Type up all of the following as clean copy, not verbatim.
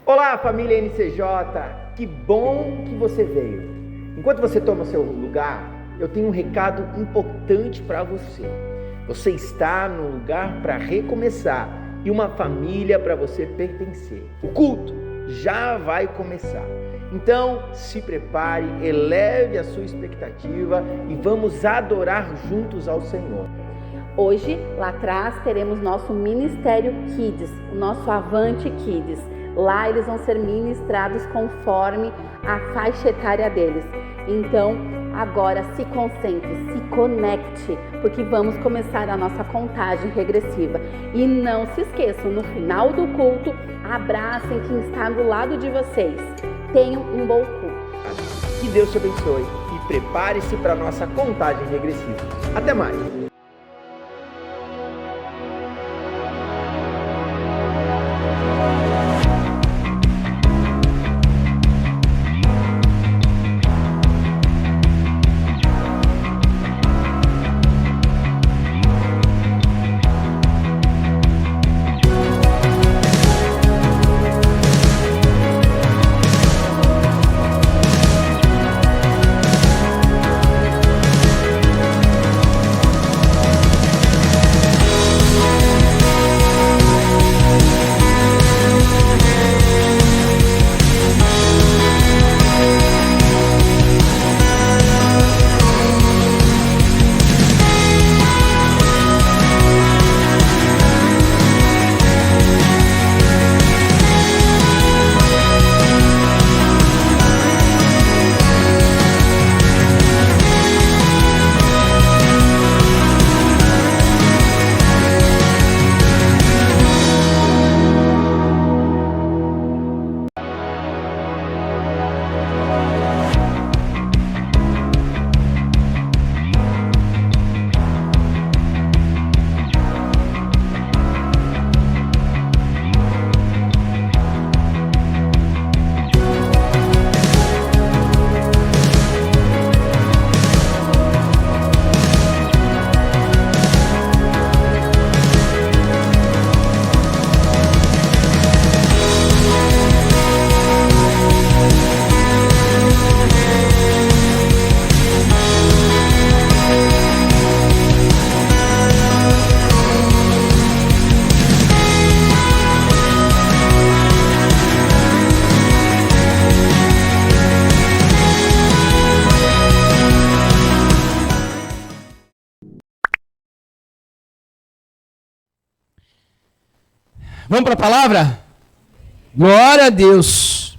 Olá, família NCJ, que bom que você veio. Enquanto você toma o seu lugar, eu tenho um recado importante para você. Você está num lugar para recomeçar e uma família para você pertencer. O culto já vai começar. Então, se prepare, eleve a sua expectativa e vamos adorar juntos ao Senhor. Hoje, lá atrás, teremos nosso Ministério Kids, o nosso Avante Kids. Lá eles vão ser ministrados conforme a faixa etária deles. Então, agora se concentre, se conecte, porque vamos começar a nossa contagem regressiva. E não se esqueçam, no final do culto, abracem quem está do lado de vocês. Tenham um bom culto. Que Deus te abençoe e prepare-se para a nossa contagem regressiva. Até mais! Vamos para a palavra? Glória a Deus.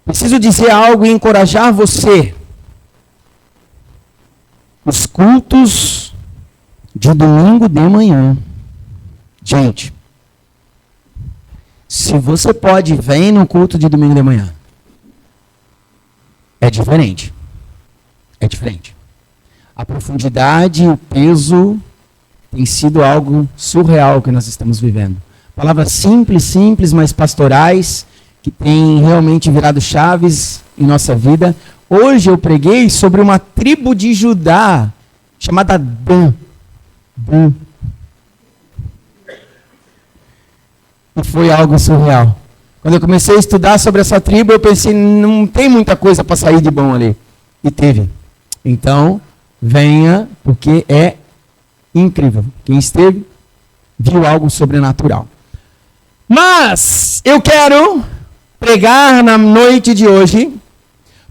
Preciso dizer algo e encorajar você. Os cultos de domingo de manhã. Gente, se você pode, vem no culto de domingo de manhã. É diferente. É diferente. A profundidade e o peso tem sido algo surreal que nós estamos vivendo. Palavras simples, mas pastorais, que têm realmente virado chaves em nossa vida. Hoje eu preguei sobre uma tribo de Judá, chamada Dan. E foi algo surreal. Quando eu comecei a estudar sobre essa tribo, eu pensei, não tem muita coisa para sair de bom ali. E teve. Então, venha, porque é incrível. Quem esteve, viu algo sobrenatural. Mas eu quero pregar na noite de hoje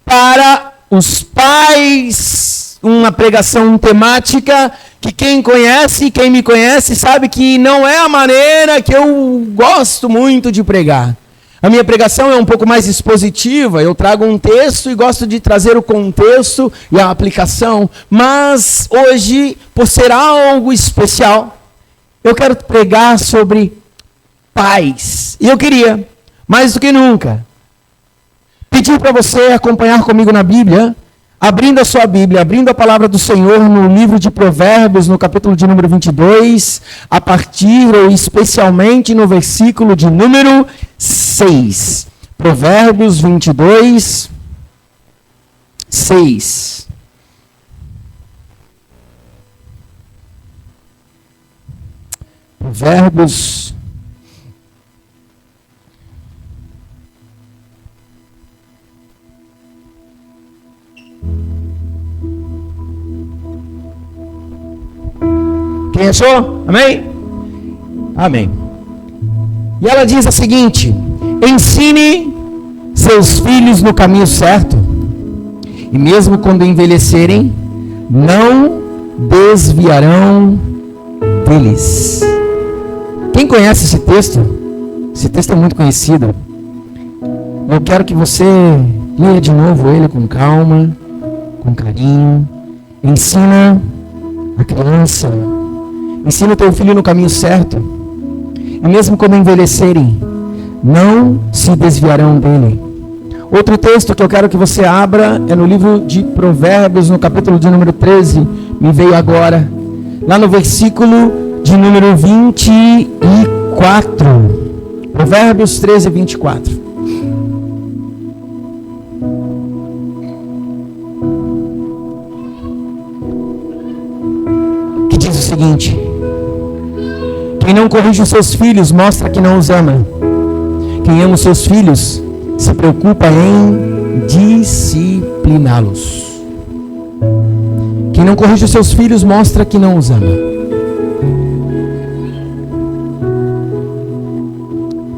para os pais, uma pregação temática que quem conhece, quem me conhece, sabe que não é a maneira que eu gosto muito de pregar. A minha pregação é um pouco mais expositiva, eu trago um texto e gosto de trazer o contexto e a aplicação, mas hoje, por ser algo especial, eu quero pregar sobre pais. E eu queria, mais do que nunca, pedir para você acompanhar comigo na Bíblia, abrindo a sua Bíblia, abrindo a palavra do Senhor no livro de Provérbios, no capítulo de número 22, a partir ou especialmente no versículo de número 6. Provérbios 22, 6. Provérbios Alguém achou? Amém? Amém. E ela diz a seguinte: ensine seus filhos no caminho certo, e mesmo quando envelhecerem, não desviarão deles. Quem conhece esse texto? Esse texto é muito conhecido. Eu quero que você leia de novo ele com calma, com carinho. Ensina a criança, ensina o teu filho no caminho certo, e mesmo quando envelhecerem, não se desviarão dele. Outro texto que eu quero que você abra é no livro de Provérbios, no capítulo de número 13, me veio agora, lá no versículo de número 24. Provérbios 13, 24. Que diz o seguinte: quem não corrige os seus filhos mostra que não os ama. Quem ama os seus filhos se preocupa em discipliná-los. Quem não corrige os seus filhos mostra que não os ama.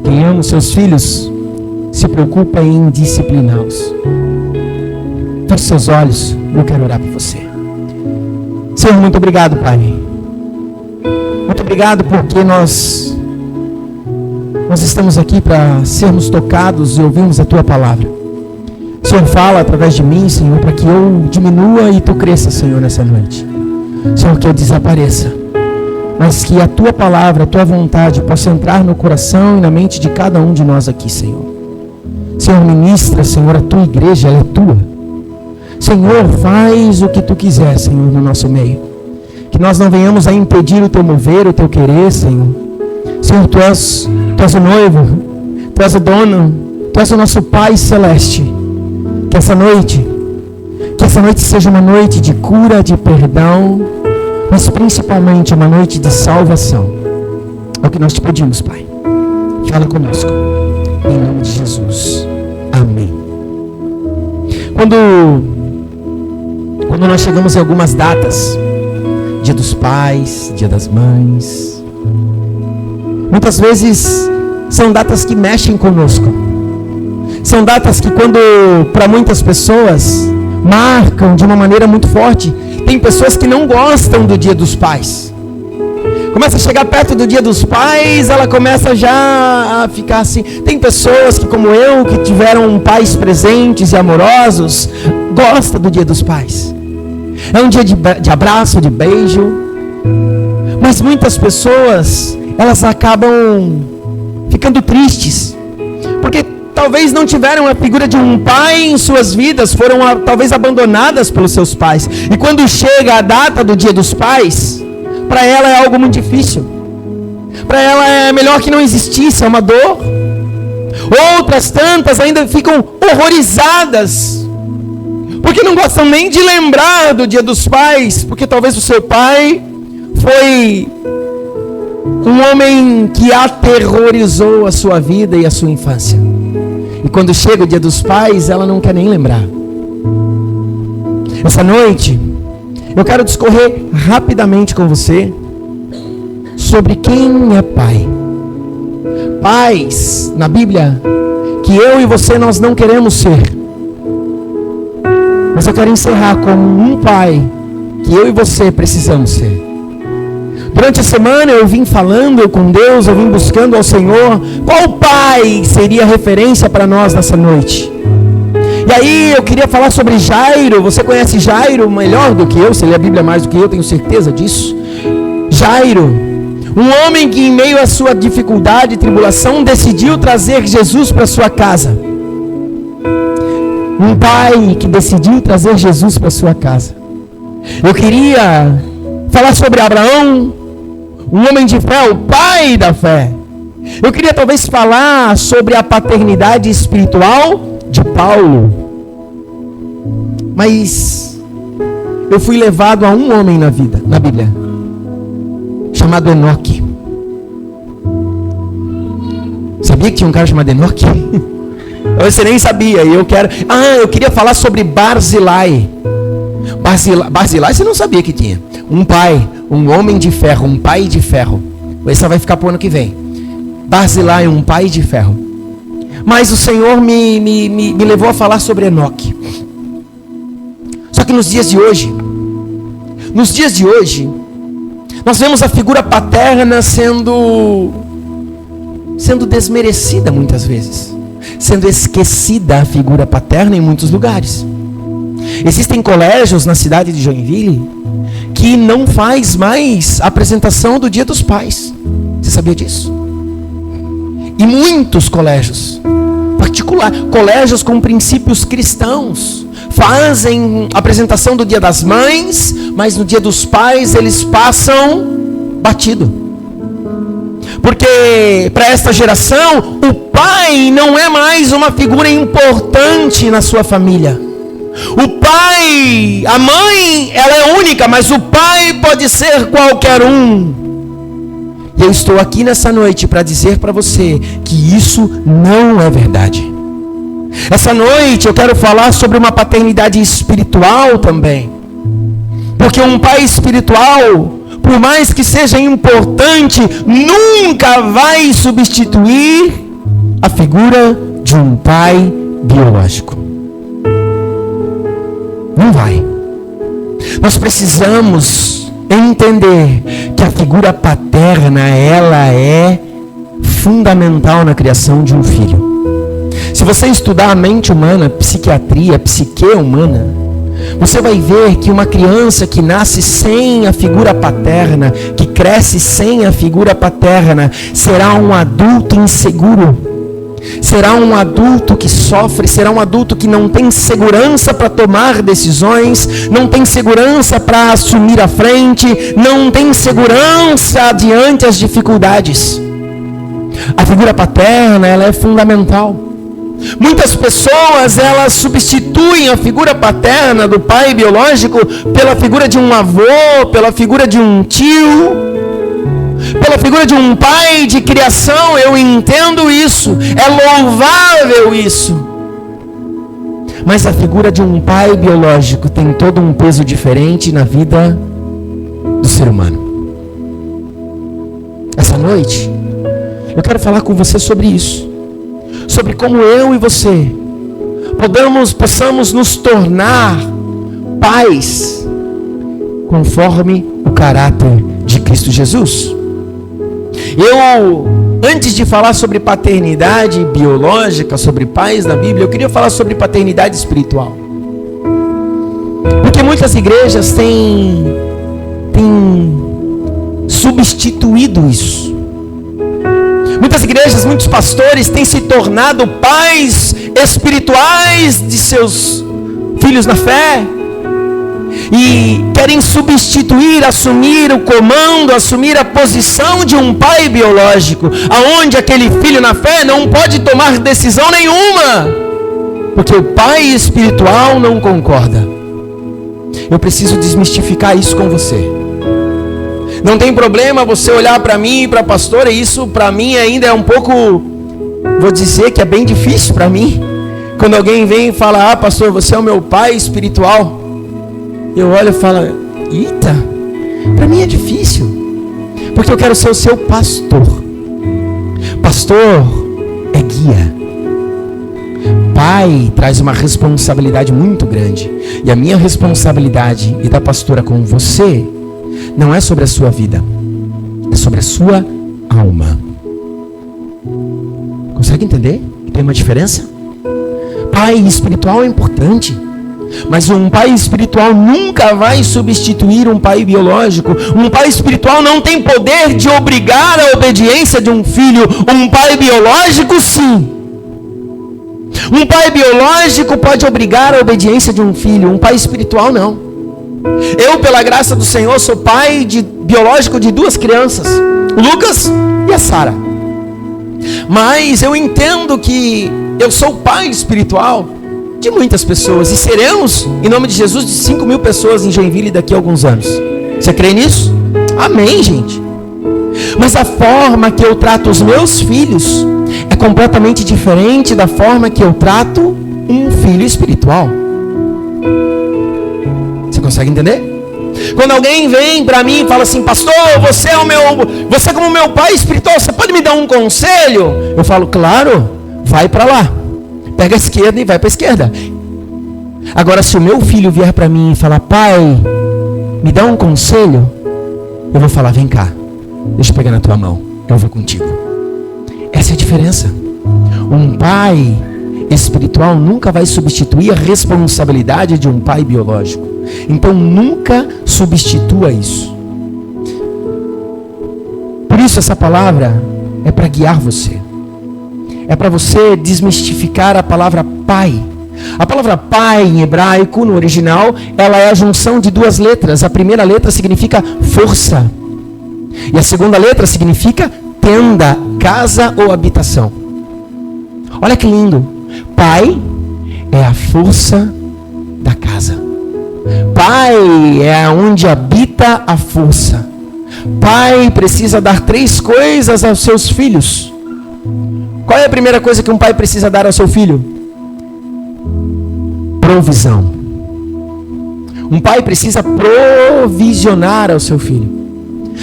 Quem ama os seus filhos se preocupa em discipliná-los. Feche seus olhos, eu quero orar por você. Senhor, muito obrigado, Pai. Muito obrigado porque nós estamos aqui para sermos tocados e ouvirmos a Tua palavra. Senhor, fala através de mim, Senhor, para que eu diminua e Tu cresça, Senhor, nessa noite. Senhor, que eu desapareça, mas que a Tua palavra, a Tua vontade possa entrar no coração e na mente de cada um de nós aqui, Senhor. Senhor, ministra, Senhor, a Tua igreja, ela é Tua. Senhor, faz o que Tu quiser, Senhor, no nosso meio. Que nós não venhamos a impedir o Teu mover, o Teu querer, Senhor. Senhor, Tu és o noivo, Tu és o dono, Tu és o nosso Pai Celeste. Que essa noite seja uma noite de cura, de perdão, mas principalmente uma noite de salvação. É o que nós te pedimos, Pai. Fala conosco, em nome de Jesus. Amém. Quando nós chegamos em algumas datas, Dia dos Pais, Dia das Mães, muitas vezes são datas que mexem conosco. São datas que, quando para muitas pessoas marcam de uma maneira muito forte. Tem pessoas que não gostam do Dia dos Pais. Começa a chegar perto do Dia dos Pais, ela começa já a ficar assim. Tem pessoas que, como eu, que tiveram pais presentes e amorosos, gostam do Dia dos Pais. É um dia de abraço, de beijo. Mas muitas pessoas, elas acabam ficando tristes, porque talvez não tiveram a figura de um pai em suas vidas, foram talvez abandonadas pelos seus pais. E quando chega a data do Dia dos Pais, para ela é algo muito difícil. Para ela é melhor que não existisse, é uma dor. Outras tantas ainda ficam horrorizadas, porque não gostam nem de lembrar do Dia dos Pais, porque talvez o seu pai foi um homem que aterrorizou a sua vida e a sua infância. E quando chega o Dia dos Pais, ela não quer nem lembrar. Essa noite, eu quero discorrer rapidamente com você sobre quem é pai. Pais, na Bíblia, que eu e você nós não queremos ser. Mas eu quero encerrar com um pai que eu e você precisamos ser. Durante a semana eu vim falando com Deus, eu vim buscando ao Senhor qual pai seria referência para nós nessa noite. E aí eu queria falar sobre Jairo. Você conhece Jairo melhor do que eu, você lê a Bíblia mais do que eu, tenho certeza disso. Jairo, um homem que em meio à sua dificuldade e tribulação decidiu trazer Jesus para sua casa. Um pai que decidiu trazer Jesus para sua casa. Eu queria falar sobre Abraão, um homem de fé, o pai da fé. Eu queria talvez falar sobre a paternidade espiritual de Paulo. Mas eu fui levado a um homem na Bíblia, chamado Enoque. Sabia que tinha um cara chamado Enoque? Você nem sabia. E eu queria falar sobre Barzilai. Barzilai você não sabia que tinha. um pai, um homem de ferro, um pai de ferro. Essa vai ficar para o ano que vem. Barzilai, um pai de ferro. Mas o Senhor me levou a falar sobre Enoque. Só que nos dias de hoje, nós vemos a figura paterna sendo desmerecida muitas vezes, sendo esquecida a figura paterna em muitos lugares. Existem colégios na cidade de Joinville que não faz mais a apresentação do Dia dos Pais. Você sabia disso? E muitos colégios, colégios com princípios cristãos, fazem a apresentação do Dia das Mães, mas no Dia dos Pais eles passam batido. Porque para esta geração, o pai não é mais uma figura importante na sua família. O pai, a mãe, ela é única, mas o pai pode ser qualquer um. E eu estou aqui nessa noite para dizer para você que isso não é verdade. Essa noite eu quero falar sobre uma paternidade espiritual também. Porque um pai espiritual, por mais que seja importante, nunca vai substituir a figura de um pai biológico. Não vai. Nós precisamos entender que a figura paterna, ela é fundamental na criação de um filho. Se você estudar a mente humana, psiquiatria, psique humana, você vai ver que uma criança que nasce sem a figura paterna, que cresce sem a figura paterna, será um adulto inseguro. Será um adulto que sofre, será um adulto que não tem segurança para tomar decisões, não tem segurança para assumir a frente, não tem segurança diante das dificuldades. A figura paterna, ela é fundamental. Muitas pessoas, elas substituem a figura paterna do pai biológico pela figura de um avô, pela figura de um tio, pela figura de um pai de criação. Eu entendo isso, é louvável isso. Mas a figura de um pai biológico tem todo um peso diferente na vida do ser humano. Essa noite, eu quero falar com você sobre isso. Sobre como eu e você possamos nos tornar pais conforme o caráter de Cristo Jesus. Antes de falar sobre paternidade biológica, sobre pais na Bíblia, eu queria falar sobre paternidade espiritual. Porque muitas igrejas têm substituído isso. Muitas igrejas, muitos pastores têm se tornado pais espirituais de seus filhos na fé. E querem substituir, assumir o comando, assumir a posição de um pai biológico, aonde aquele filho na fé não pode tomar decisão nenhuma, porque o pai espiritual não concorda. Eu preciso desmistificar isso com você. Não tem problema você olhar para mim e para a pastora, isso para mim ainda é um pouco, vou dizer que é bem difícil para mim. Quando alguém vem e fala, pastor, você é o meu pai espiritual. Eu olho e falo, eita, para mim é difícil, porque eu quero ser o seu pastor. Pastor é guia. Pai traz uma responsabilidade muito grande. E a minha responsabilidade e da pastora com você não é sobre a sua vida, é sobre a sua alma. Consegue entender que tem uma diferença? Pai espiritual é importante, mas um pai espiritual nunca vai substituir um pai biológico. Um pai espiritual não tem poder de obrigar a obediência de um filho. Um pai biológico, sim. Um pai biológico pode obrigar a obediência de um filho. Um pai espiritual, não. Eu, pela graça do Senhor, sou pai biológico de 2 crianças, o Lucas e a Sara. Mas eu entendo que eu sou pai espiritual de muitas pessoas, e seremos, em nome de Jesus, de 5.000 pessoas em Joinville daqui a alguns anos. Você crê nisso? Amém, gente. Mas a forma que eu trato os meus filhos é completamente diferente da forma que eu trato um filho espiritual. Você consegue entender? Quando alguém vem para mim e fala assim: pastor, você como meu pai espiritual, você pode me dar um conselho? Eu falo: claro, vai para lá, pega a esquerda e vai para a esquerda. Agora, se o meu filho vier para mim e falar: pai, me dá um conselho, eu vou falar: vem cá, deixa eu pegar na tua mão, eu vou contigo. Essa é a diferença. Um pai espiritual nunca vai substituir a responsabilidade de um pai biológico. Então nunca substitua isso. Por isso essa palavra é para guiar você. É para você desmistificar a palavra pai. A palavra pai em hebraico, no original, ela é a junção de duas letras. A primeira letra significa força. E a segunda letra significa tenda, casa ou habitação. Olha que lindo. Pai é a força da casa. Pai é onde habita a força. Pai precisa dar 3 coisas aos seus filhos. Qual é a primeira coisa que um pai precisa dar ao seu filho? Provisão. Um pai precisa provisionar ao seu filho.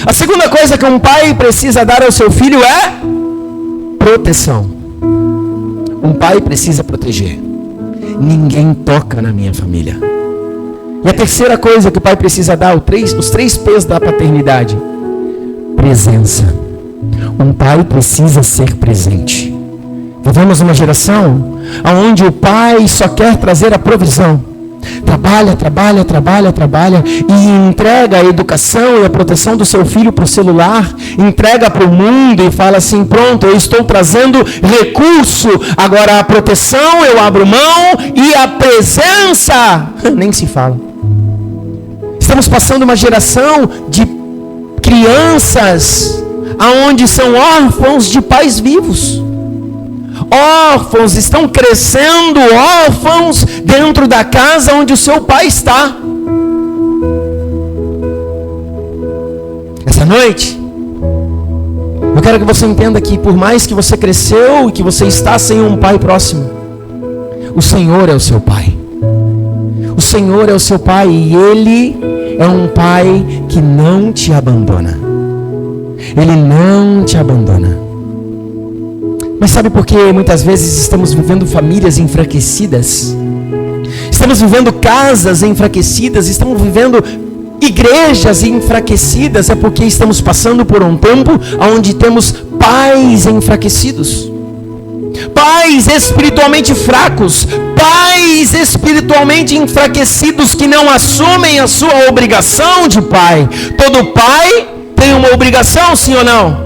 A segunda coisa que um pai precisa dar ao seu filho é proteção. Um pai precisa proteger. Ninguém toca na minha família. E a terceira coisa que o pai precisa dar, os 3 P's da paternidade: presença. Um pai precisa ser presente. Vivemos uma geração onde o pai só quer trazer a provisão. Trabalha e entrega a educação e a proteção do seu filho para o celular, entrega para o mundo e fala assim: pronto, eu estou trazendo recurso, agora a proteção eu abro mão e a presença nem se fala. Estamos passando uma geração de crianças aonde são órfãos de pais vivos. Órfãos estão crescendo, órfãos dentro da casa onde o seu pai está. Essa noite, eu quero que você entenda que por mais que você cresceu e que você está sem um pai próximo, o Senhor é o seu pai. O Senhor é o seu pai e Ele é um pai que não te abandona. Ele não te abandona. Mas sabe por que muitas vezes estamos vivendo famílias enfraquecidas? Estamos vivendo casas enfraquecidas, estamos vivendo igrejas enfraquecidas. É porque estamos passando por um tempo onde temos pais enfraquecidos. Pais espiritualmente fracos, pais espiritualmente enfraquecidos que não assumem a sua obrigação de pai. Todo pai tem uma obrigação, sim ou não?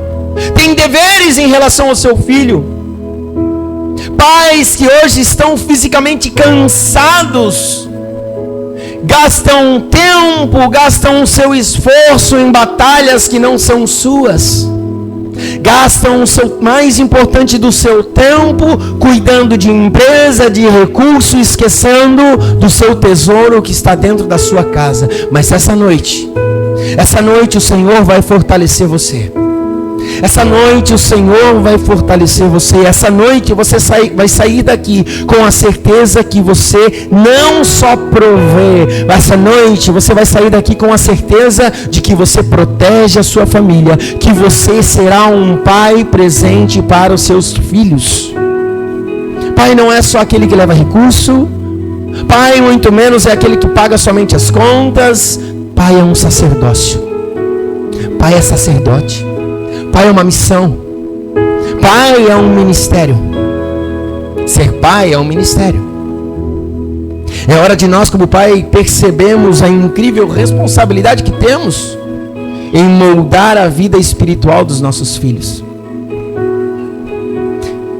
Tem deveres em relação ao seu filho. Pais que hoje estão fisicamente cansados, gastam tempo, gastam o seu esforço em batalhas que não são suas, gastam o seu mais importante do seu tempo cuidando de empresa, de recurso, esquecendo do seu tesouro que está dentro da sua casa. Mas essa noite o Senhor vai fortalecer você. Essa noite o Senhor vai fortalecer você. Essa noite você vai sair daqui com a certeza que você não só provê. Essa noite você vai sair daqui com a certeza de que você protege a sua família, que você será um pai presente para os seus filhos. Pai não é só aquele que leva recurso. Pai muito menos é aquele que paga somente as contas. Pai é um sacerdócio. Pai é sacerdote. Pai é uma missão. Pai é um ministério. Ser pai é um ministério. É hora de nós, como pai, percebemos a incrível responsabilidade que temos em moldar a vida espiritual dos nossos filhos.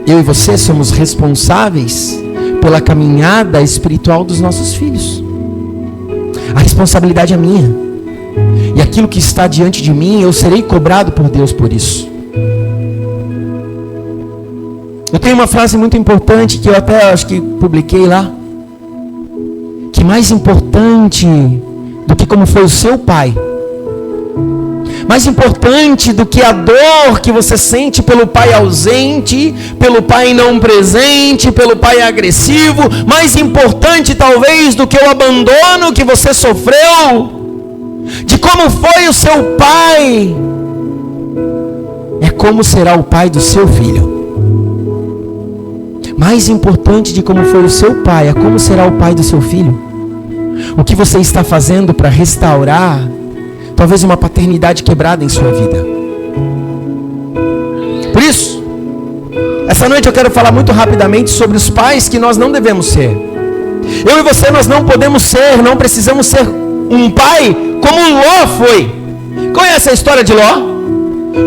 Eu e você somos responsáveis pela caminhada espiritual dos nossos filhos. A responsabilidade é minha. E aquilo que está diante de mim, eu serei cobrado por Deus por isso. Eu tenho uma frase muito importante que eu até acho que publiquei lá. Que mais importante do que como foi o seu pai, mais importante do que a dor que você sente pelo pai ausente, pelo pai não presente, pelo pai agressivo, mais importante talvez do que o abandono que você sofreu, de como foi o seu pai, é como será o pai do seu filho. Mais importante de como foi o seu pai, é como será o pai do seu filho. O que você está fazendo para restaurar talvez uma paternidade quebrada em sua vida. Por isso, essa noite eu quero falar muito rapidamente sobre os pais que nós não devemos ser. Eu e você, nós não podemos ser, não precisamos ser um pai como Ló foi. Conhece a história de Ló?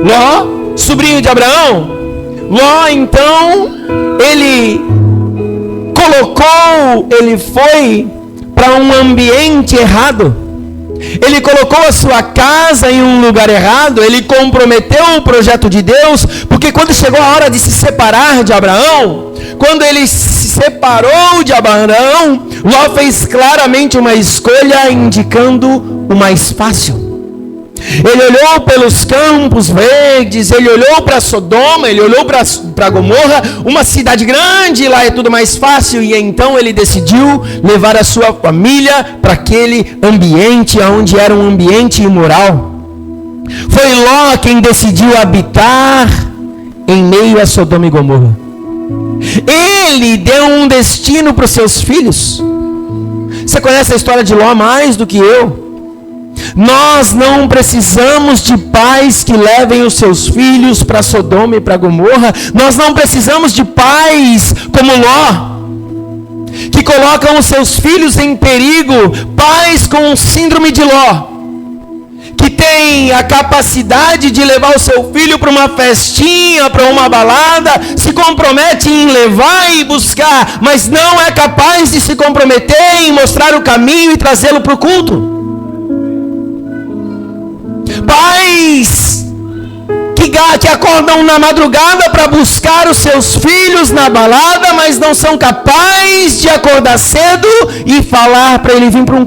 Ló, sobrinho de Abraão. Ló, então, ele foi para um ambiente errado. Ele colocou a sua casa em um lugar errado. Ele comprometeu o projeto de Deus, porque quando chegou a hora de se separar de Abraão, quando ele se separou de Abraão, Ló fez claramente uma escolha indicando o mais fácil. Ele olhou pelos campos verdes, ele olhou para Sodoma, ele olhou para Gomorra, uma cidade grande, lá é tudo mais fácil, e então ele decidiu levar a sua família para aquele ambiente, onde era um ambiente imoral. Foi Ló quem decidiu habitar em meio a Sodoma e Gomorra. Ele deu um destino para os seus filhos. Você conhece a história de Ló mais do que eu. Nós não precisamos de pais que levem os seus filhos para Sodoma e para Gomorra. Nós não precisamos de pais como Ló, que colocam os seus filhos em perigo. Pais com síndrome de Ló, que tem a capacidade de levar o seu filho para uma festinha, para uma balada, se compromete em levar e buscar, mas não é capaz de se comprometer em mostrar o caminho e trazê-lo para o culto. Pais que acordam na madrugada para buscar os seus filhos na balada, mas não são capazes de acordar cedo e falar para ele vir para um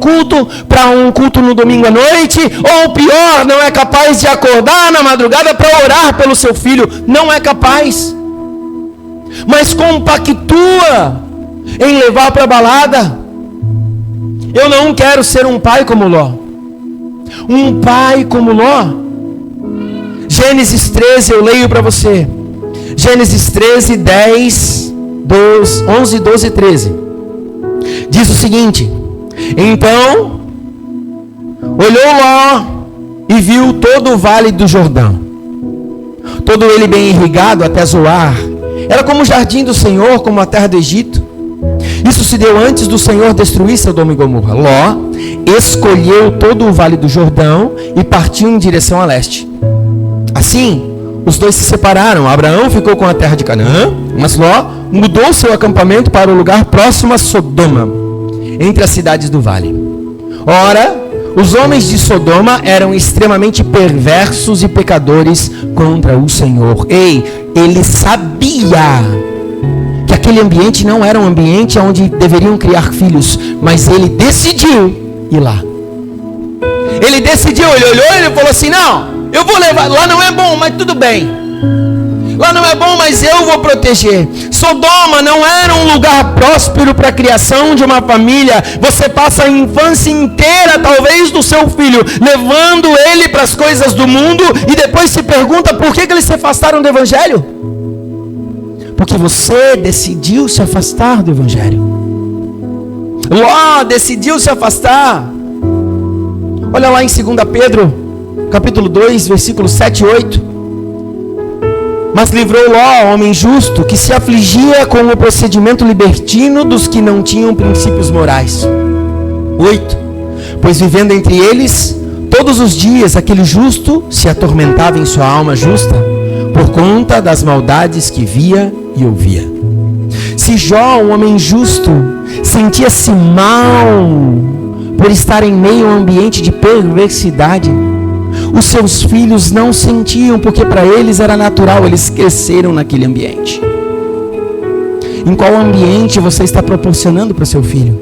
culto no domingo à noite, ou pior, não é capaz de acordar na madrugada para orar pelo seu filho, não é capaz, mas compactua em levar para a balada. Eu não quero ser um pai como Ló. Um pai como Ló. Gênesis 13, eu leio para você. Gênesis 13, 10, 11, 12 e 13. Diz o seguinte: então olhou Ló e viu todo o vale do Jordão, todo ele bem irrigado até Zoar. Era como o jardim do Senhor, como a terra do Egito. Isso se deu antes do Senhor destruir Sodoma e Gomorra. Ló escolheu todo o vale do Jordão e partiu em direção a leste. Assim, os dois se separaram. Abraão ficou com a terra de Canaã, mas Ló mudou seu acampamento para o lugar próximo a Sodoma, entre as cidades do vale. Ora, os homens de Sodoma eram extremamente perversos e pecadores contra o Senhor. Ele sabia que aquele ambiente não era um ambiente onde deveriam criar filhos, mas ele decidiu ir lá. Ele decidiu, ele olhou e ele falou assim: não, eu vou levar, lá não é bom, mas tudo bem. Lá não é bom, mas eu vou proteger. Sodoma não era um lugar próspero para a criação de uma família. Você passa a infância inteira, talvez, do seu filho, levando ele para as coisas do mundo, e depois se pergunta por que eles se afastaram do Evangelho. Porque você decidiu se afastar do Evangelho. Ló decidiu se afastar. Olha lá em 2 Pedro, capítulo 2, versículos 7 e 8. Mas livrou Ló, homem justo, que se afligia com o procedimento libertino dos que não tinham princípios morais. 8. Pois vivendo entre eles, todos os dias aquele justo se atormentava em sua alma justa, por conta das maldades que via e ouvia. Se Jó, um homem justo, sentia-se mal por estar em meio a um ambiente de perversidade, os seus filhos não sentiam, porque para eles era natural, eles cresceram naquele ambiente. Em qual ambiente você está proporcionando para o seu filho?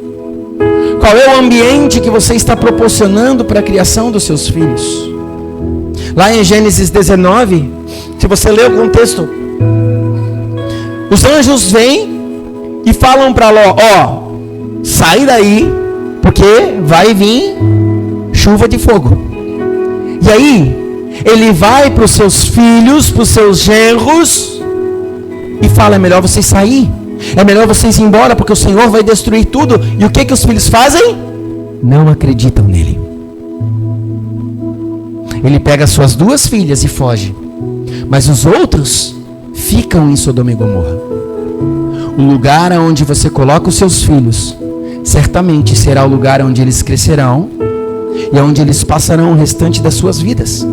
Qual é o ambiente que você está proporcionando para a criação dos seus filhos? Lá em Gênesis 19, se você ler o contexto, os anjos vêm e falam para Ló: sai daí, porque vai vir chuva de fogo. E aí, ele vai para os seus filhos, para os seus genros, e fala: é melhor vocês sair, é melhor vocês ir embora, porque o Senhor vai destruir tudo. E o que os filhos fazem? Não acreditam nele. Ele pega suas 2 filhas e foge, mas os outros ficam em Sodoma e Gomorra. O lugar onde você coloca os seus filhos certamente será o lugar onde eles crescerão e onde eles passarão o restante das suas vidas.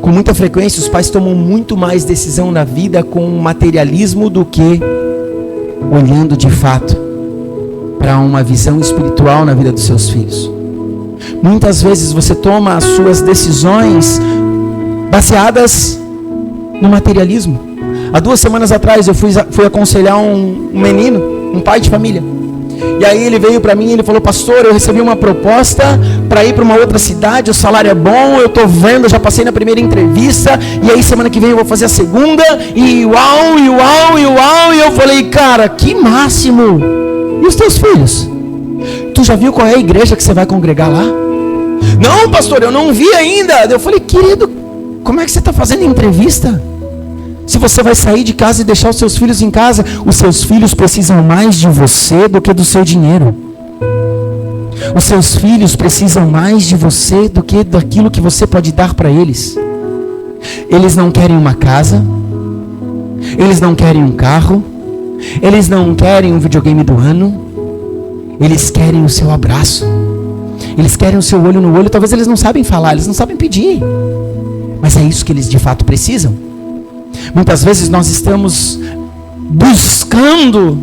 Com muita frequência, os pais tomam muito mais decisão na vida com materialismo do que olhando de fato para uma visão espiritual na vida dos seus filhos. Muitas vezes você toma as suas decisões baseadas no materialismo. Há 2 semanas atrás eu fui aconselhar um menino, um pai de família. E aí ele veio para mim e ele falou: pastor, eu recebi uma proposta para ir para uma outra cidade, o salário é bom, eu estou vendo, eu já passei na primeira entrevista, e aí semana que vem eu vou fazer a segunda, e uau, e uau, e uau. E eu falei: cara, que máximo! E os teus filhos? Tu já viu qual é a igreja que você vai congregar lá? Não, pastor, eu não vi ainda. Eu falei: querido, como é que você está fazendo entrevista? Se você vai sair de casa e deixar os seus filhos em casa, os seus filhos precisam mais de você do que do seu dinheiro. Os seus filhos precisam mais de você do que daquilo que você pode dar para eles. Eles não querem uma casa, eles não querem um carro, eles não querem um videogame do ano, eles querem o seu abraço, eles querem o seu olho no olho. Talvez eles não sabem falar, eles não sabem pedir, mas é isso que eles de fato precisam. Muitas vezes nós estamos buscando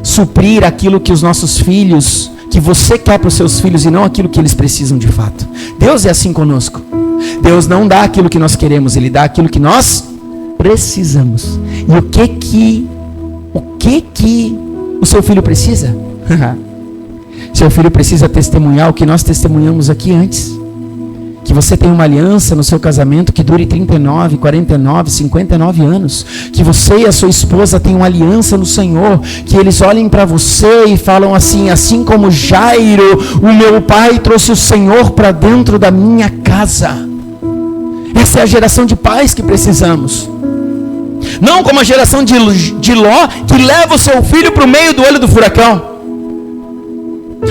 suprir aquilo que os nossos filhos, que você quer para os seus filhos, e não aquilo que eles precisam de fato. Deus é assim conosco. Deus não dá aquilo que nós queremos, Ele dá aquilo que nós precisamos. E o que o seu filho precisa? Seu filho precisa testemunhar o que nós testemunhamos aqui antes. Que você tenha uma aliança no seu casamento que dure 39, 49, 59 anos. Que você e a sua esposa tenham uma aliança no Senhor. Que eles olhem para você e falam assim: assim como Jairo, o meu pai trouxe o Senhor para dentro da minha casa. Essa é a geração de pais que precisamos. Não como a geração de Ló, que leva o seu filho para o meio do olho do furacão.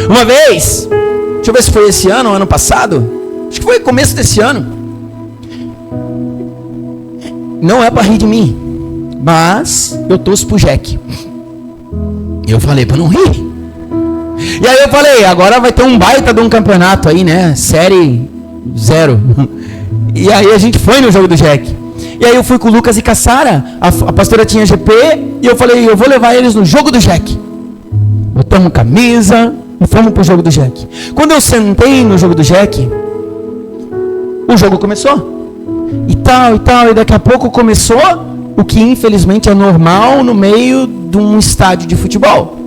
Uma vez, deixa eu ver se foi esse ano ou ano passado, acho que foi começo desse ano. Não é para rir de mim, mas eu torço pro Jack. Eu falei para não rir. E aí eu falei: agora vai ter um baita de um campeonato aí, né? Série 0. E aí a gente foi no jogo do Jack. E aí eu fui com o Lucas e com a Sara. A pastora tinha GP. E eu falei: eu vou levar eles no jogo do Jack. Botamos camisa e fomos pro jogo do Jack. Quando eu sentei no jogo do Jack, o jogo começou, e tal, e daqui a pouco começou o que infelizmente é normal no meio de um estádio de futebol.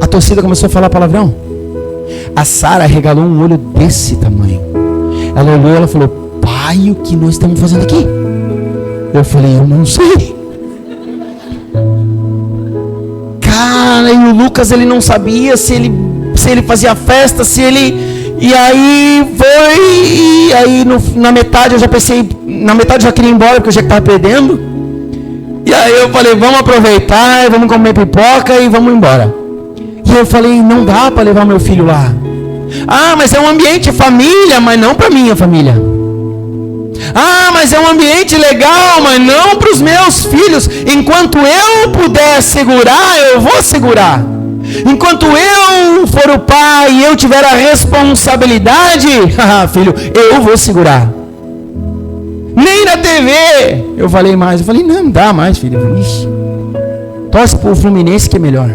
A torcida começou a falar palavrão. A Sara regalou um olho desse tamanho. Ela olhou e ela falou: pai, o que nós estamos fazendo aqui? Eu falei: eu não sei. Cara, e o Lucas, ele não sabia se ele fazia festa, se ele... E aí foi, e aí na metade eu já pensei, na metade eu já queria ir embora porque eu já estava perdendo. E aí eu falei: vamos aproveitar, vamos comer pipoca e vamos embora. E eu falei: não dá para levar meu filho lá. Ah, mas é um ambiente família, mas não para minha família. Ah, mas é um ambiente legal, mas não para os meus filhos. Enquanto eu puder segurar, eu vou segurar. Enquanto eu for o pai e eu tiver a responsabilidade, filho, eu vou segurar. Nem na TV eu falei mais. Eu falei: não dá mais, filho. Ixi, torce pro Fluminense que é melhor.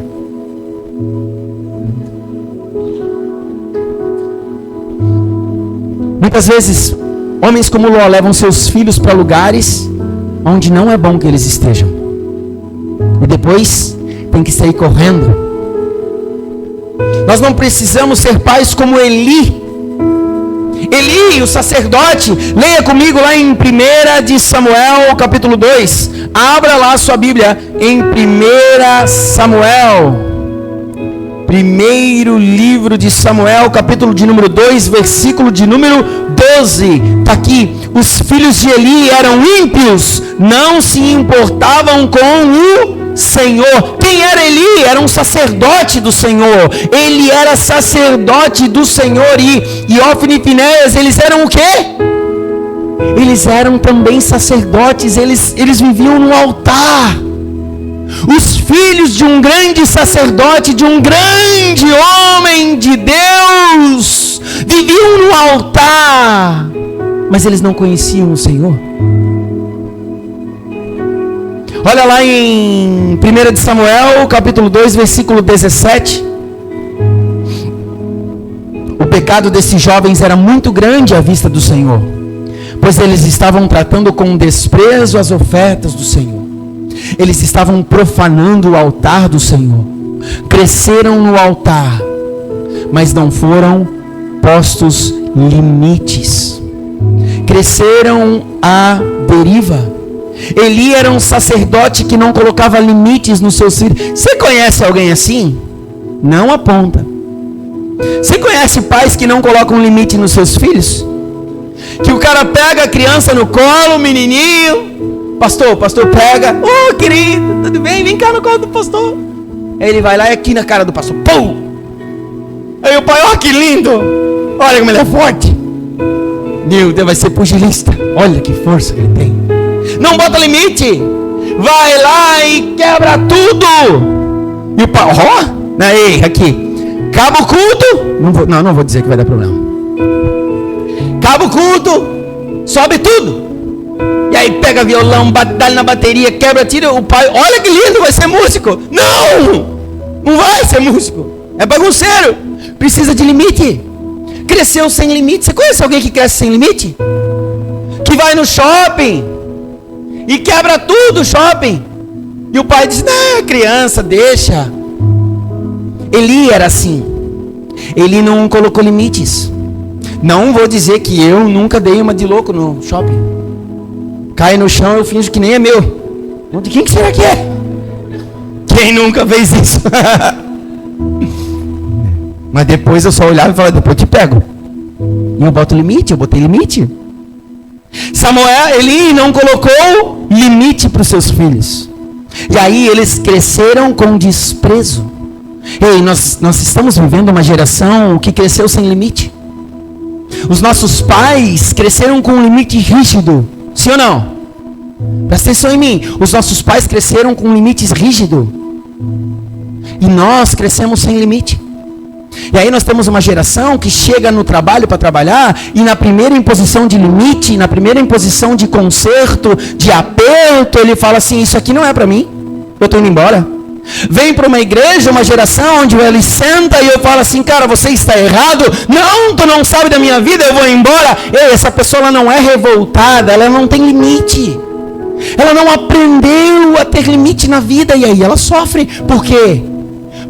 Muitas vezes, homens como Ló levam seus filhos para lugares onde não é bom que eles estejam. E depois tem que sair correndo. Nós não precisamos ser pais como Eli. Eli, o sacerdote. Leia comigo lá em 1 de Samuel, capítulo 2. Abra lá a sua Bíblia em 1 Samuel, Primeiro livro de Samuel, capítulo de número 2, versículo de número 12. Está aqui. Os filhos de Eli eram ímpios, não se importavam com o Senhor. Quem era Eli? Era um sacerdote do Senhor. Ele era sacerdote do Senhor. E Ofni e Finéias, eles eram o quê? Eles eram também sacerdotes. Eles viviam no altar. Os filhos de um grande sacerdote, de um grande homem de Deus, viviam no altar, mas eles não conheciam o Senhor. Olha lá em 1 de Samuel, capítulo 2, versículo 17. O pecado desses jovens era muito grande à vista do Senhor, pois eles estavam tratando com desprezo as ofertas do Senhor. Eles estavam profanando o altar do Senhor. Cresceram no altar, mas não foram postos limites. Cresceram à deriva. Eli era um sacerdote que não colocava limites nos seus filhos. Você conhece alguém assim? Não aponta. Você conhece pais que não colocam limite nos seus filhos? Que o cara pega a criança no colo, o menininho. Pastor pega. Ô, querido, tudo bem? Vem cá no colo do pastor. Aí ele vai lá e aqui na cara do pastor. Pum! Aí o pai, ó, que lindo. Olha como ele é forte. Meu Deus, vai ser pugilista. Olha que força que ele tem. Não bota limite. Vai lá e quebra tudo. E o pai, ó, aí, aqui. Acaba o culto. Não vou dizer que vai dar problema. Acaba o culto. Sobe tudo. E aí pega violão, batalha na bateria, quebra, tira. O pai, olha que lindo, vai ser músico. Não vai ser músico. É bagunceiro. Precisa de limite. Cresceu sem limite. Você conhece alguém que cresce sem limite? Que vai no shopping e quebra tudo o shopping. E o pai diz, não, criança, deixa. Eli era assim. Ele não colocou limites. Não vou dizer que eu nunca dei uma de louco no shopping. Cai no chão, eu finjo que nem é meu. De quem que será que é? Quem nunca fez isso? Mas depois eu só olhava e falava, depois eu te pego. E eu boto limite, eu botei limite. Eli não colocou limite para os seus filhos. E aí eles cresceram com desprezo. Ei, nós estamos vivendo uma geração que cresceu sem limite. Os nossos pais cresceram com um limite rígido. Sim ou não? Presta atenção em mim. Os nossos pais cresceram com limites rígidos. E nós crescemos sem limite. E aí nós temos uma geração que chega no trabalho para trabalhar e na primeira imposição de limite, na primeira imposição de conserto, de aperto, ele fala assim, isso aqui não é para mim, eu estou indo embora. Vem para uma igreja, uma geração onde ele senta e eu falo assim, cara, você está errado. Não, tu não sabe da minha vida, eu vou embora. Ei, essa pessoa ela não é revoltada, ela não tem limite. Ela não aprendeu a ter limite na vida e aí ela sofre. Por quê?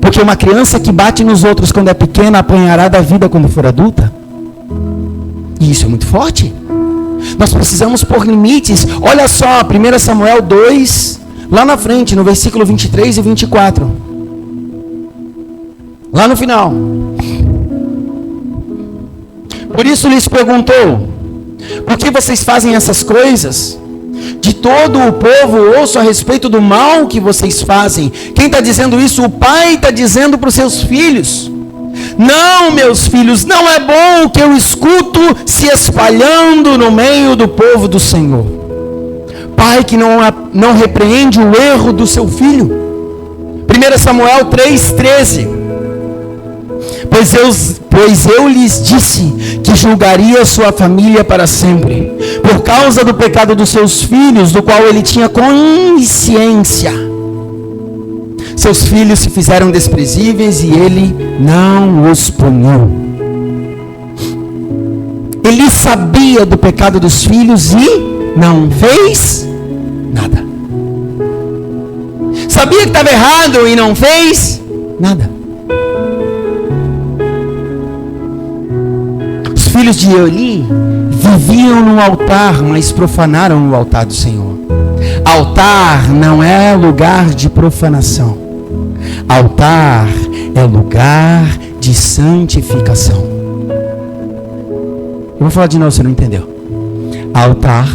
Porque uma criança que bate nos outros quando é pequena apanhará da vida quando for adulta. E isso é muito forte. Nós precisamos pôr limites. Olha só, 1 Samuel 2, lá na frente, no versículo 23 e 24. Lá no final. Por isso lhes perguntou, por que vocês fazem essas coisas? De todo o povo ouço a respeito do mal que vocês fazem. Quem está dizendo isso? O pai está dizendo para os seus filhos. Não, meus filhos, não é bom o que eu escuto se espalhando no meio do povo do Senhor. Pai que não repreende o erro do seu filho. 1 Samuel 3,13. Pois eu lhes disse que julgaria sua família para sempre, por causa do pecado dos seus filhos, do qual ele tinha consciência. Seus filhos se fizeram desprezíveis e ele não os puniu. Ele sabia do pecado dos filhos e não fez nada. Sabia que estava errado e não fez nada. Os filhos de Eli viviam no altar, mas profanaram o altar do Senhor. Altar não é lugar de profanação. Altar é lugar de santificação. Eu vou falar de novo, você não entendeu. Altar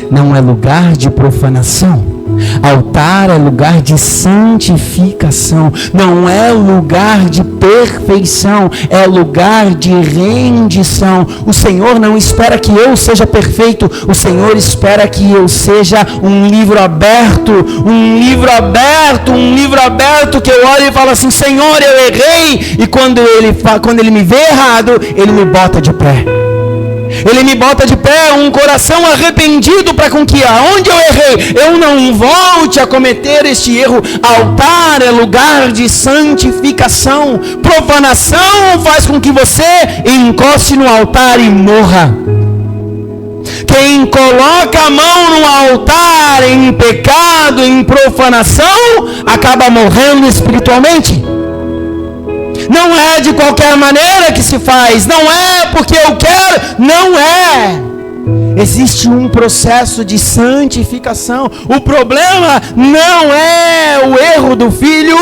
não é lugar de profanação. Altar é lugar de santificação. Não é lugar de perfeição, é lugar de rendição. O Senhor não espera que eu seja perfeito. O Senhor espera que eu seja um livro aberto. Um livro aberto, um livro aberto que eu olho e falo assim: Senhor, eu errei. E quando ele me vê errado, Ele me bota de pé. Ele me bota de pé, um coração arrependido, para com que aonde eu errei, eu não volte a cometer este erro. Altar é lugar de santificação. Profanação faz com que você encoste no altar e morra. Quem coloca a mão no altar em pecado, em profanação, acaba morrendo espiritualmente. Não é de qualquer maneira que se faz, não é porque eu quero, não é. Existe um processo de santificação. O problema não é o erro do filho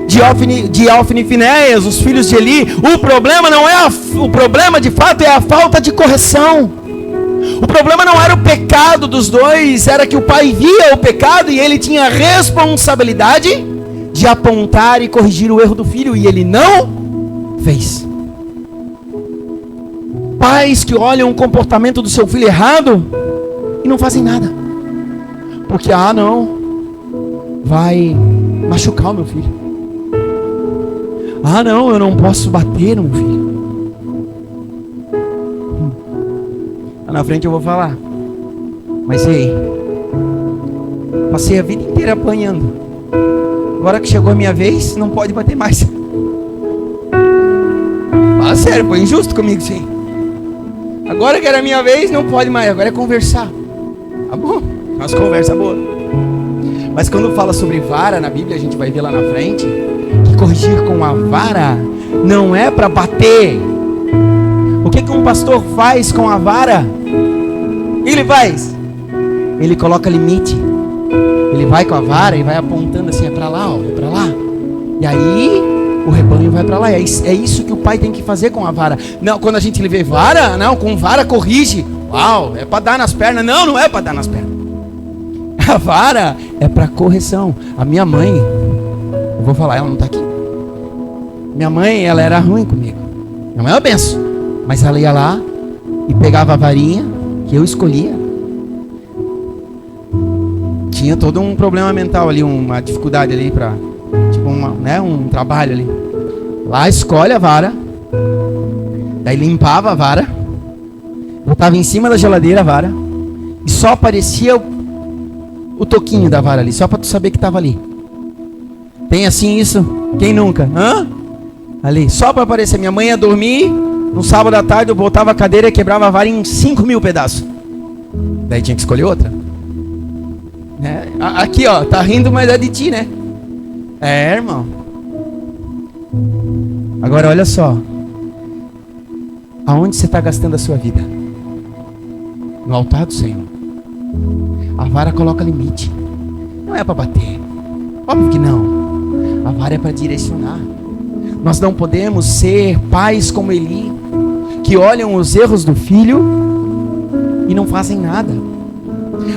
de Ofni e Finéias, os filhos de Eli. O problema não é o problema de fato é a falta de correção. O problema não era o pecado dos dois, era que o pai via o pecado e ele tinha a responsabilidade de apontar e corrigir o erro do filho, e ele não fez. Pais que olham o comportamento do seu filho errado e não fazem nada, porque não, vai machucar o meu filho. Não, eu não posso bater no meu filho. Lá na frente eu vou falar, mas e aí? Passei a vida inteira apanhando. Agora que chegou a minha vez, não pode bater mais. Fala sério, foi injusto comigo, sim. Agora que era a minha vez, não pode mais. Agora é conversar. Tá bom? Umas conversas boas. Mas quando fala sobre vara na Bíblia, a gente vai ver lá na frente que corrigir com a vara não é para bater. O que um pastor faz com a vara? O que ele faz? Ele coloca limite. Ele vai com a vara e vai apontando assim, é para lá, ó, é para lá. E aí o rebanho vai para lá. É isso que o pai tem que fazer com a vara. Não, quando a gente vê vara, não, com vara corrige. Uau, é para dar nas pernas. Não, não é para dar nas pernas. A vara é para correção. A minha mãe, eu vou falar, ela não está aqui. Minha mãe, ela era ruim comigo. Minha mãe é uma benção. Mas ela ia lá e pegava a varinha que eu escolhia. Tinha todo um problema mental ali, uma dificuldade ali para, tipo, um trabalho ali. Lá escolhe a vara, daí limpava a vara, botava em cima da geladeira a vara, e só aparecia o toquinho da vara ali, só para tu saber que estava ali. Tem assim isso? Quem nunca? Ali, só para aparecer. Minha mãe ia dormir, no sábado à tarde eu botava a cadeira e quebrava a vara em 5.000 pedaços. Daí tinha que escolher outra. Aqui ó, tá rindo, mas é de ti, né? Irmão. Agora olha só. Aonde você está gastando a sua vida? No altar do Senhor. A vara coloca limite. Não é para bater. Óbvio que não. A vara é para direcionar. Nós não podemos ser pais como Eli, que olham os erros do filho e não fazem nada.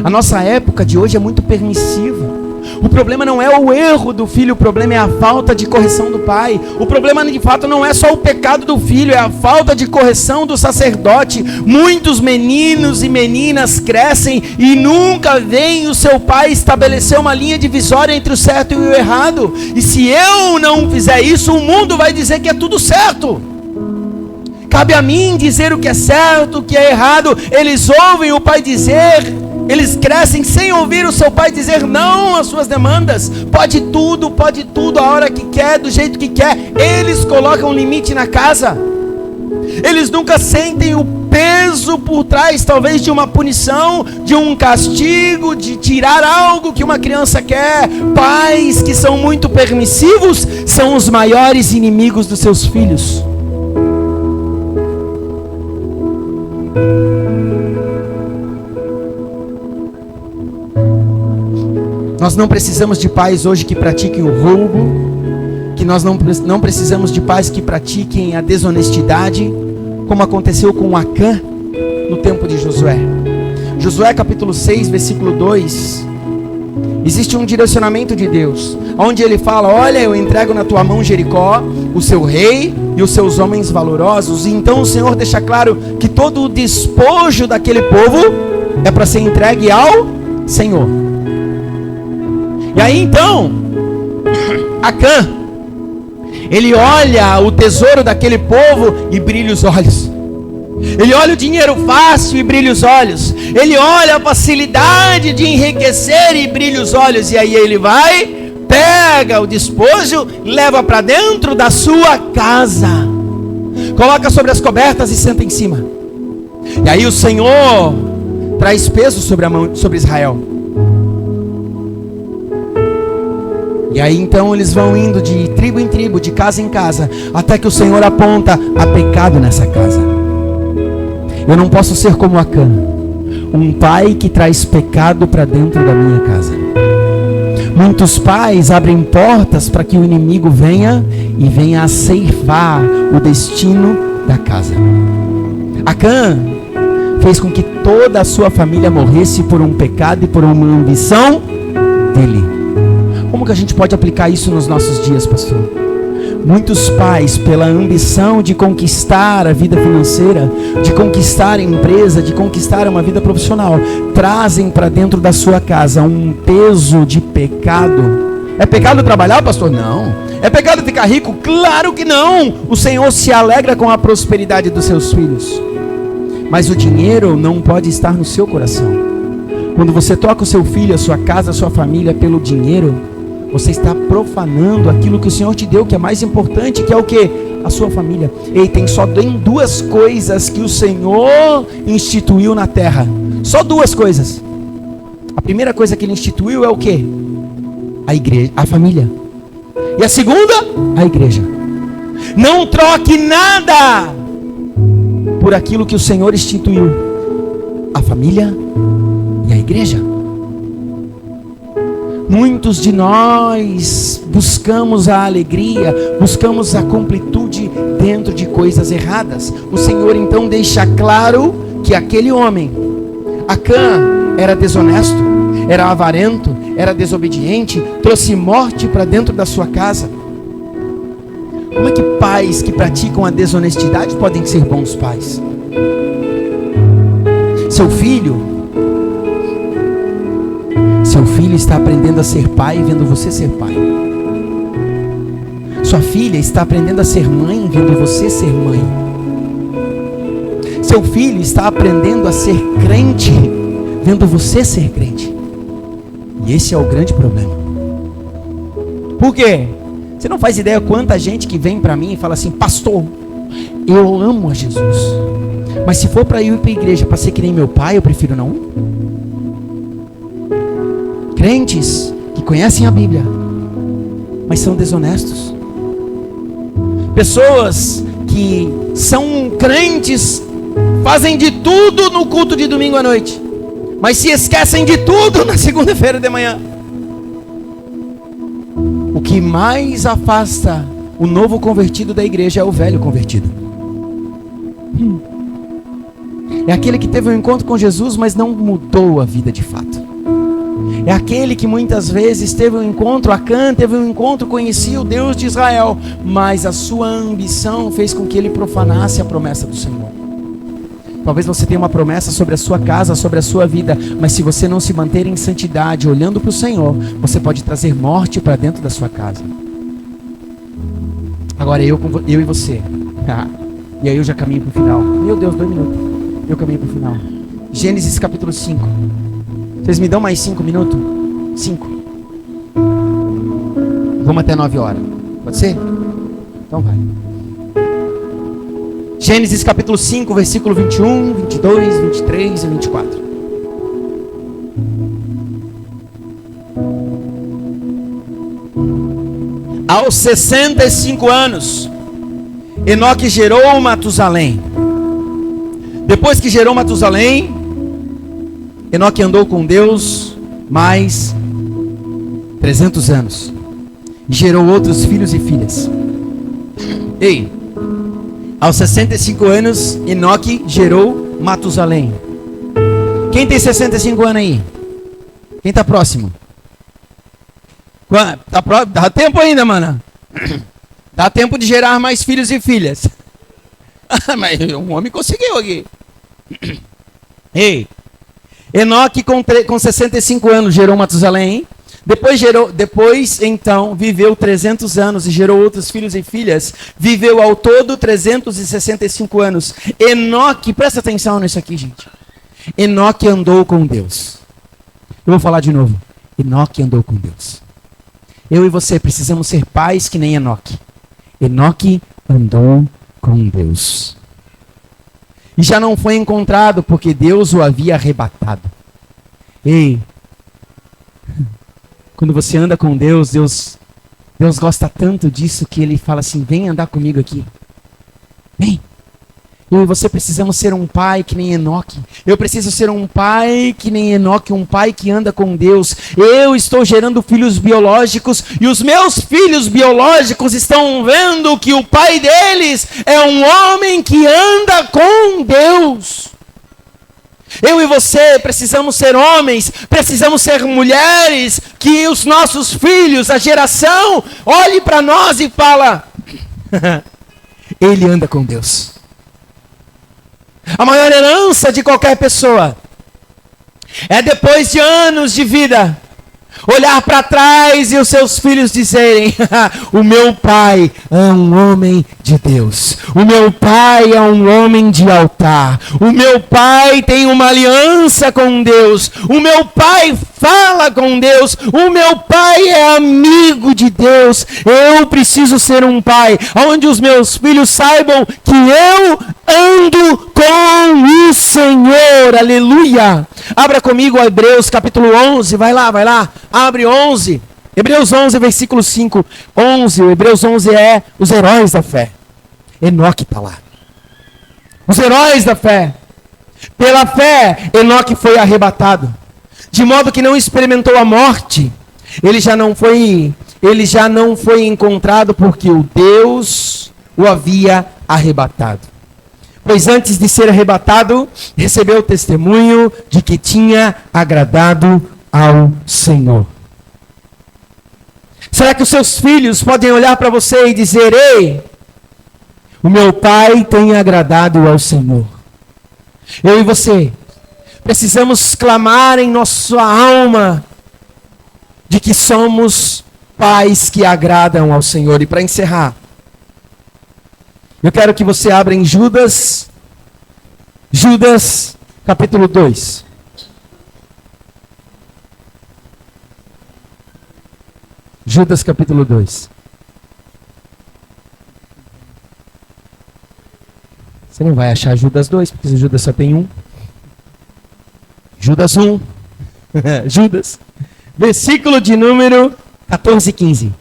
A nossa época de hoje é muito permissiva. O problema não é o erro do filho, o problema é a falta de correção do pai. O problema de fato não é só o pecado do filho, é a falta de correção do sacerdote. Muitos meninos e meninas crescem e nunca veem o seu pai estabelecer uma linha divisória entre o certo e o errado. E se eu não fizer isso, o mundo vai dizer que é tudo certo. Cabe a mim dizer o que é certo, o que é errado. Eles ouvem o pai dizer. Eles crescem sem ouvir o seu pai dizer não às suas demandas. Pode tudo, a hora que quer, do jeito que quer. Eles colocam limite na casa. Eles nunca sentem o peso por trás, talvez, de uma punição, de um castigo, de tirar algo que uma criança quer. Pais que são muito permissivos são os maiores inimigos dos seus filhos. Nós não precisamos de pais hoje que pratiquem o roubo, que nós não precisamos de pais que pratiquem a desonestidade, como aconteceu com Acã no tempo de Josué. Josué capítulo 6, versículo 2, existe um direcionamento de Deus, onde ele fala: olha, eu entrego na tua mão Jericó, o seu rei e os seus homens valorosos. E então o Senhor deixa claro que todo o despojo daquele povo é para ser entregue ao Senhor. E aí então, Acã, ele olha o tesouro daquele povo e brilha os olhos. Ele olha o dinheiro fácil e brilha os olhos. Ele olha a facilidade de enriquecer e brilha os olhos. E aí ele vai, pega o despojo, leva para dentro da sua casa, coloca sobre as cobertas e senta em cima. E aí o Senhor traz peso sobre Israel. E aí então eles vão indo de tribo em tribo, de casa em casa, até que o Senhor aponta: há pecado nessa casa. Eu não posso ser como Acã, um pai que traz pecado para dentro da minha casa. Muitos pais abrem portas para que o inimigo venha a ceifar o destino da casa. Acã fez com que toda a sua família morresse por um pecado e por uma ambição dele. Como que a gente pode aplicar isso nos nossos dias, pastor? Muitos pais, pela ambição de conquistar a vida financeira, de conquistar a empresa, de conquistar uma vida profissional, trazem para dentro da sua casa um peso de pecado. É pecado trabalhar, pastor? Não. É pecado ficar rico? Claro que não. O Senhor se alegra com a prosperidade dos seus filhos. Mas o dinheiro não pode estar no seu coração. Quando você troca o seu filho, a sua casa, a sua família pelo dinheiro, você está profanando aquilo que o Senhor te deu, que é mais importante, que é o quê? A sua família. Ei, tem só duas coisas que o Senhor instituiu na terra. Só duas coisas. A primeira coisa que Ele instituiu é o quê? A igreja, a família. E a segunda? A igreja. Não troque nada por aquilo que o Senhor instituiu: a família e a igreja. Muitos de nós buscamos a alegria, buscamos a completude dentro de coisas erradas. O Senhor então deixa claro que aquele homem, Acã, era desonesto, era avarento, era desobediente, trouxe morte para dentro da sua casa. Como é que pais que praticam a desonestidade podem ser bons pais? Seu filho está aprendendo a ser pai vendo você ser pai. Sua filha está aprendendo a ser mãe vendo você ser mãe. Seu filho está aprendendo a ser crente vendo você ser crente. E esse é o grande problema. Por quê? Você não faz ideia quanta gente que vem para mim e fala assim: pastor, eu amo a Jesus, mas se for para ir para a igreja para ser que nem meu pai, eu prefiro não. Crentes que conhecem a Bíblia, mas são desonestos. Pessoas que são crentes, fazem de tudo no culto de domingo à noite, mas se esquecem de tudo na segunda-feira de manhã. O que mais afasta o novo convertido da igreja é o velho convertido. É aquele que teve um encontro com Jesus, mas não mudou a vida de fato. É aquele que muitas vezes teve um encontro, Acã teve um encontro, conhecia o Deus de Israel, mas a sua ambição fez com que ele profanasse a promessa do Senhor. Talvez você tenha uma promessa sobre a sua casa, sobre a sua vida, mas se você não se manter em santidade, olhando para o Senhor, você pode trazer morte para dentro da sua casa. Agora eu e você. E aí eu já caminho para o final. Meu Deus, 2 minutos. Eu caminho para o final. Gênesis capítulo 5. Vocês me dão mais 5 minutos? 5. Vamos até 9 horas. Pode ser? Então vai. Gênesis capítulo 5, versículo 21, 22, 23 e 24. Aos 65 anos, Enoque gerou Matusalém. Depois que gerou Matusalém, Enoque andou com Deus mais 300 anos. Gerou outros filhos e filhas. Ei, aos 65 anos, Enoque gerou Matusalém. Quem tem 65 anos aí? Quem está próximo? Dá tempo ainda, mano. Dá tempo de gerar mais filhos e filhas. Mas um homem conseguiu aqui. Ei, Enoque com 65 anos gerou Matusalém. Depois então viveu 300 anos e gerou outros filhos e filhas. Viveu ao todo 365 anos. Enoque, presta atenção nisso aqui, gente. Enoque andou com Deus. Eu vou falar de novo. Enoque andou com Deus. Eu e você precisamos ser pais que nem Enoque. Enoque andou com Deus. E já não foi encontrado porque Deus o havia arrebatado. Ei, quando você anda com Deus, Deus gosta tanto disso que Ele fala assim, vem andar comigo aqui. Vem. Eu e você precisamos ser um pai que nem Enoque. Eu preciso ser um pai que nem Enoque, um pai que anda com Deus. Eu estou gerando filhos biológicos e os meus filhos biológicos estão vendo que o pai deles é um homem que anda com Deus. Eu e você precisamos ser homens, precisamos ser mulheres, que os nossos filhos, a geração, olhe para nós e fala, ele anda com Deus. A maior herança de qualquer pessoa é depois de anos de vida, olhar para trás e os seus filhos dizerem, o meu pai é um homem de Deus, o meu pai é um homem de altar, o meu pai tem uma aliança com Deus, o meu pai fala com Deus, o meu pai é amigo de Deus. Eu preciso ser um pai onde os meus filhos saibam que eu ando com o Senhor, aleluia. Abra comigo Hebreus capítulo 11, vai lá, abre 11, Hebreus 11 versículo 5, 11, Hebreus 11 é os heróis da fé. Enoque está lá, os heróis da fé. Pela fé, Enoque foi arrebatado, de modo que não experimentou a morte. Ele já não foi encontrado porque o Deus o havia arrebatado. Pois antes de ser arrebatado, recebeu o testemunho de que tinha agradado ao Senhor. Será que os seus filhos podem olhar para você e dizer, ei, o meu pai tem agradado ao Senhor? Eu e você precisamos clamar em nossa alma de que somos pais que agradam ao Senhor. E para encerrar, eu quero que você abra em Judas capítulo 2. Judas capítulo 2. Você não vai achar Judas 2, porque Judas só tem um. Judas 1. Judas. Versículo de número 14 e 15.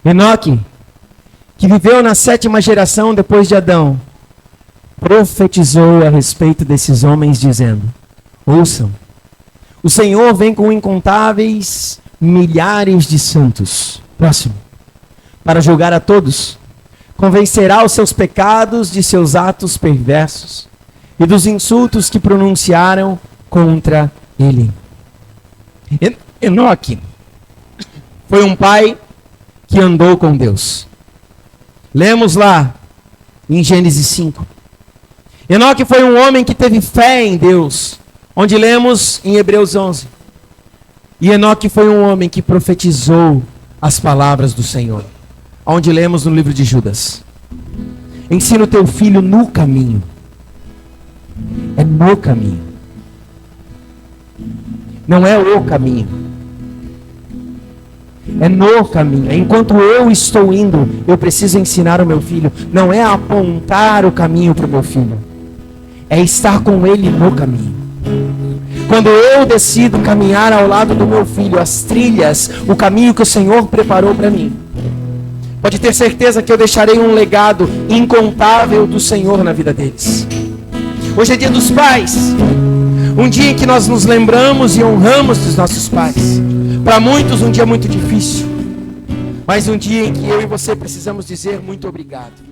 Enoque, que viveu na 7ª geração depois de Adão, profetizou a respeito desses homens, dizendo, ouçam, o Senhor vem com incontáveis milhares de santos. Próximo. Para julgar a todos, convencerá os seus pecados de seus atos perversos e dos insultos que pronunciaram contra ele. Enoque foi um pai que andou com Deus. Lemos lá em Gênesis 5. Enoque foi um homem que teve fé em Deus, onde lemos em Hebreus 11. E Enoque foi um homem que profetizou as palavras do Senhor, onde lemos no livro de Judas. Ensina o teu filho no caminho. É no caminho. Não é o caminho. É no caminho. Enquanto eu estou indo, eu preciso ensinar o meu filho. Não é apontar o caminho para o meu filho. É estar com ele no caminho. Quando eu decido caminhar ao lado do meu filho, as trilhas, o caminho que o Senhor preparou para mim, pode ter certeza que eu deixarei um legado incontável do Senhor na vida deles. Hoje é dia dos pais. Um um dia em que nós nos lembramos e honramos dos nossos pais. Para muitos, um dia muito difícil, mas um dia em que eu e você precisamos dizer muito obrigado.